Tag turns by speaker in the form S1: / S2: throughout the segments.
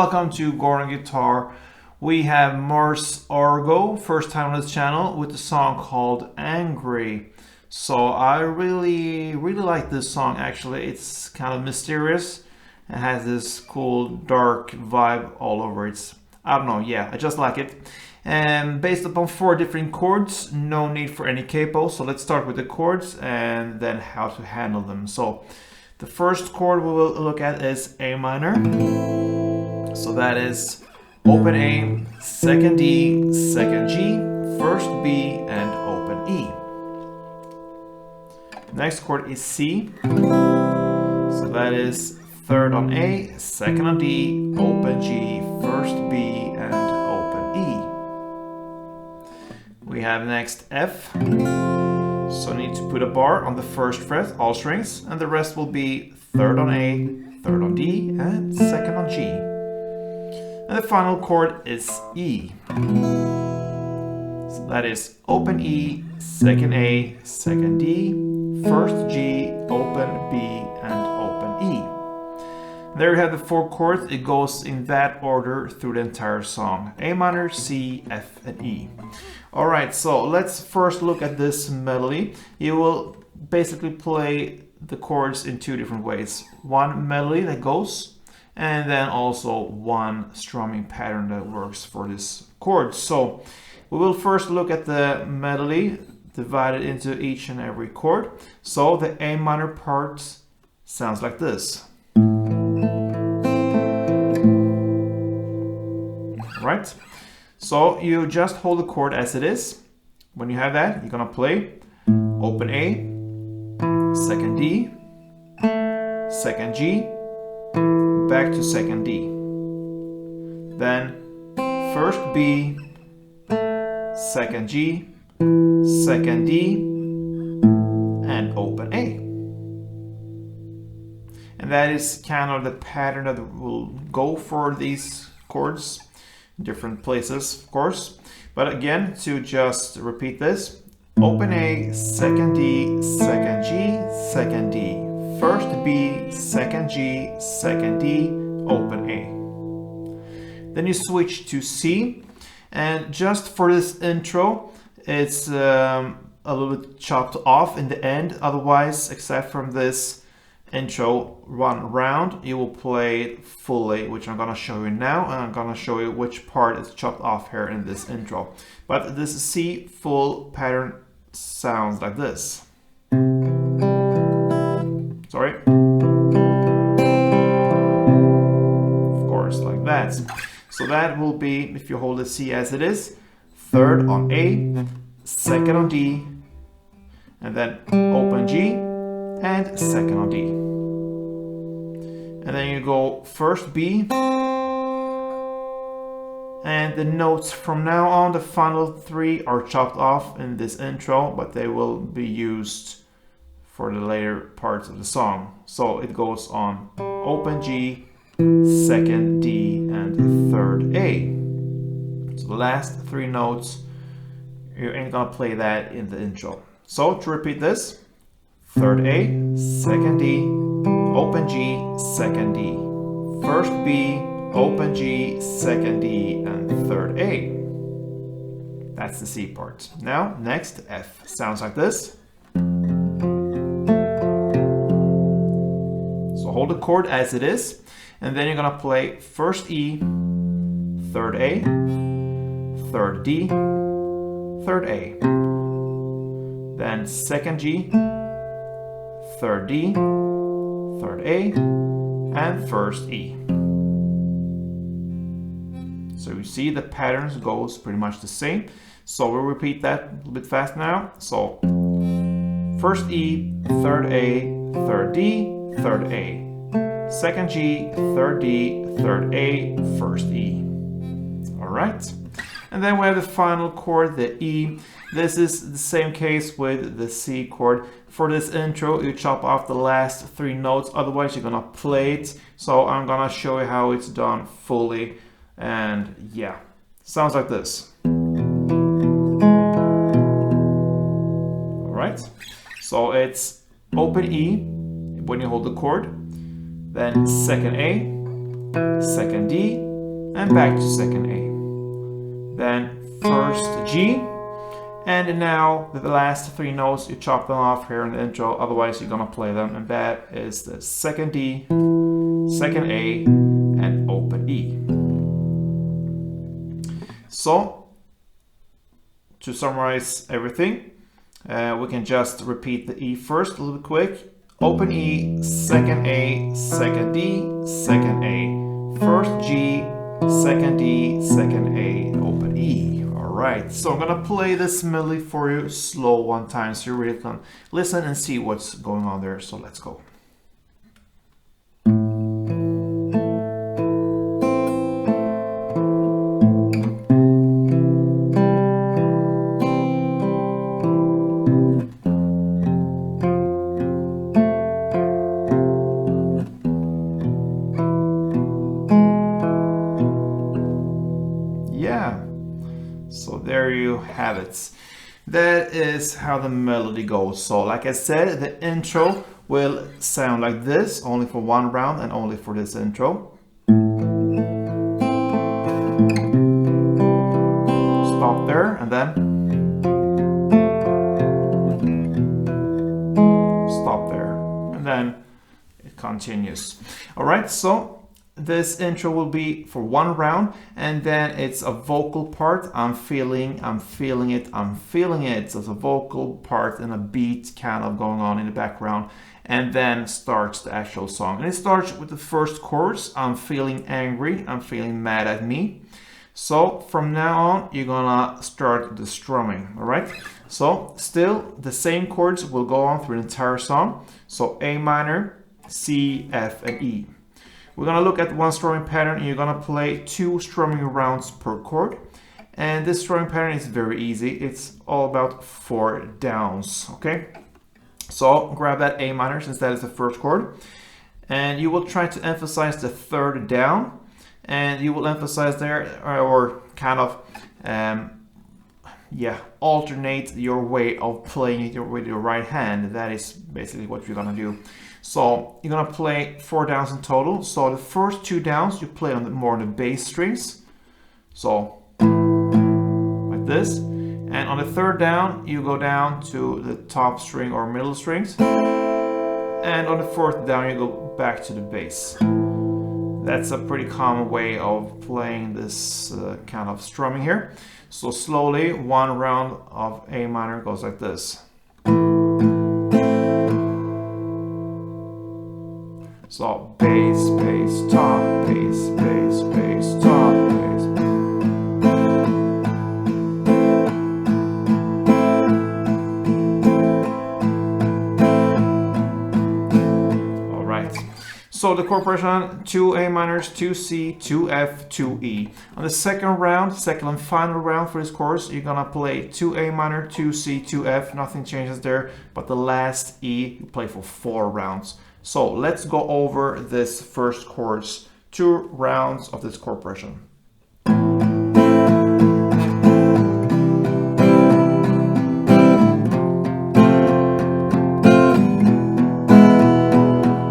S1: welcome to Gordon Guitar. We have Mars Argo, first time on this channel, with a song called Angry. So I really like this song actually. It's kind of mysterious. It has this cool dark vibe all over it. I don't know, yeah, I just like it. And based upon 4 different chords, no need for any capo. So let's start with the chords and then how to handle them. So the first chord we will look at is A minor. So that is open A, second D, second G, first B, and open E. Next chord is C. So that is third on A, second on D, open G, first B, and open E. We have next F. So I need to put a bar on the first fret, all strings, and the rest will be third on A, third on D, and second on G. And the final chord is E. So that is open E, second A, second D, first G, open B, and open E. There you have the 4 chords. It goes in that order through the entire song. A minor, C, F, and E. Alright, so let's first look at this melody. You will basically play the chords in 2 different ways. One melody that goes, and then also one strumming pattern that works for this chord. So we will first look at the melody divided into each and every chord. So the A minor part sounds like this. Right? So you just hold the chord as it is. When you have that, you're gonna play open A, second D, second G, back to second D. Then first B, second G, second D, and open A. And that is kind of the pattern that will go for these chords. Different places, of course. But again, to just repeat this, open A, second D, second G, second D, first B, second G, second D, open A. Then you switch to C, and just for this intro, it's a little bit chopped off in the end. Otherwise, except from this intro one round, you will play it fully, which I'm gonna show you now, and I'm gonna show you which part is chopped off here in this intro. But this C full pattern sounds like this. Sorry. Of course, like that. So that will be, if you hold the C as it is, third on A, second on D, and then open G, and second on D. And then you go first B, and the notes from now on, the final 3 are chopped off in this intro, but they will be used for the later parts of the song. So it goes on open G, second D, and third A. So the last 3 notes, you ain't gonna play that in the intro. So to repeat this, third A, second D, open G, second D, first B, open G, second D, and third A. That's the C part. Now, next, F sounds like this. So hold the chord as it is, and then you're gonna play first E, third A, third D, third A, then second G, third D, third A, and first E. So you see the patterns goes pretty much the same. So we'll repeat that a little bit fast now. So first E, third A, third D, third A, second G, third D, third A, first E. All right. And then we have the final chord, the E. This is the same case with the C chord. For this intro, you chop off the last 3 notes, otherwise you're gonna play it. So I'm gonna show you how it's done fully. And yeah, sounds like this. All right, so it's open E when you hold the chord, then second A, second D, and back to second A. Then first G, and now the last three notes, you chop them off here in the intro, otherwise you're gonna play them, and that is the second D, second A, and open E. So, to summarize everything, we can just repeat the E first a little bit quick. Open E, second A, second D, second A, first G, second D, second A, open E. Alright, so I'm gonna play this melody for you slow one time so you really can listen and see what's going on there. So let's go. Yeah, so there you have it. That is how the melody goes. So like I said, the intro will sound like this, only for one round and only for this intro. Stop there and then stop there, and then it continues. All right, so this intro will be for one round, and then it's a vocal part. I'm feeling it, I'm feeling it. So it's a vocal part and a beat kind of going on in the background, and then starts the actual song. And it starts with the first chorus. I'm feeling angry, I'm feeling mad at me. So from now on, you're gonna start the strumming, all right? So still the same chords will go on through the entire song. So A minor, C, F, and E. We're gonna look at one strumming pattern, and you're gonna play 2 strumming rounds per chord. And this strumming pattern is very easy. It's all about 4 downs, okay? So grab that A minor, since that is the first chord. And you will try to emphasize the 3rd down. And you will emphasize there, or kind of, alternate your way of playing it with your right hand. That is basically what you're gonna do. So you're gonna play 4 downs in total. So the first 2 downs you play on more on the bass strings. So like this. And on the 3rd down you go down to the top string or middle strings. And on the 4th down you go back to the bass. That's a pretty common way of playing this kind of strumming here. So slowly, one round of A minor goes like this. So bass, bass, top, bass, bass, bass, top, bass. All right. So the chord progression: 2 A minors, 2 C, 2 F, 2 E. On the second round, second and final round for this chorus, you're gonna play 2 A minor, 2 C, 2 F. Nothing changes there, but the last E you play for 4 rounds. So let's go over this first chorus, 2 rounds of this chord progression.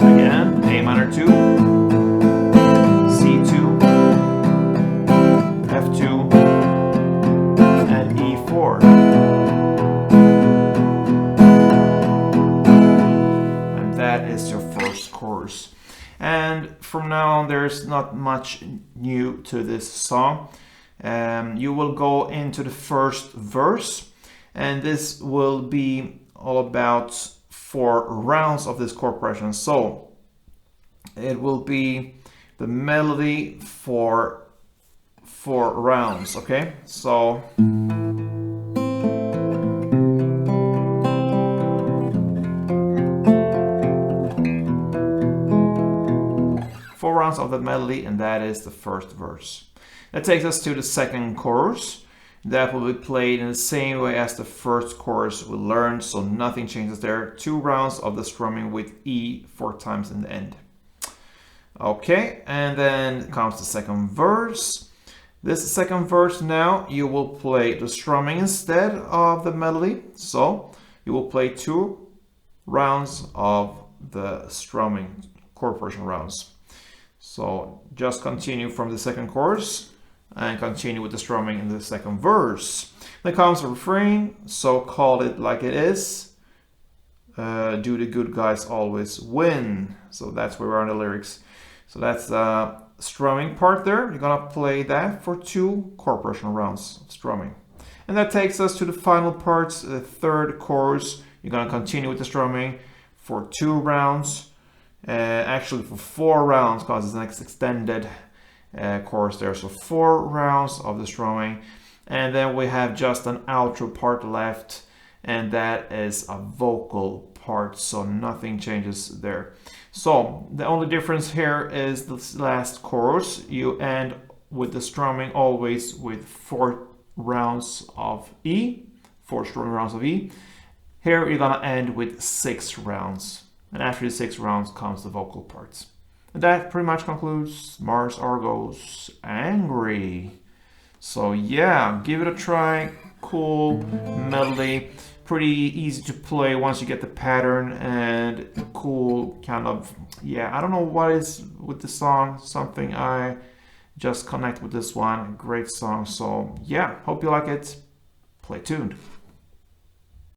S1: Again, A minor 2, C2, F2, and E4. And that is your first chorus. And from now on, there's not much new to this song. You will go into the first verse, and this will be all about 4 rounds of this chord progression. So it will be the melody for 4 rounds, okay? So of the melody, and that is the first verse. That takes us to the second chorus. That will be played in the same way as the first chorus we learned, so nothing changes there. 2 rounds of the strumming with E 4 times in the end. Okay, and then comes the second verse. This second verse, now you will play the strumming instead of the melody. So you will play 2 rounds of the strumming chord progression rounds. So just continue from the second chorus and continue with the strumming in the second verse. Then comes the refrain, so call it like it is. Do the good guys always win? So that's where we're on the lyrics. So that's the strumming part there. You're gonna play that for 2 chord progression rounds of strumming. And that takes us to the final parts, the third chorus. You're gonna continue with the strumming for 2 rounds. Actually for 4 rounds, because it's an extended chorus there. So 4 rounds of the strumming. And then we have just an outro part left, and that is a vocal part, so nothing changes there. So the only difference here is this last chorus. You end with the strumming always with 4 rounds of E, 4 strumming rounds of E. Here you're gonna end with 6 rounds, and after the 6 rounds comes the vocal parts. And that pretty much concludes Mars Argo's Angry. So yeah, give it a try. Cool melody, pretty easy to play once you get the pattern, and cool kind of, yeah, I don't know what is with the song, something I just connect with this one. Great song. So yeah, hope you like it. Play tuned.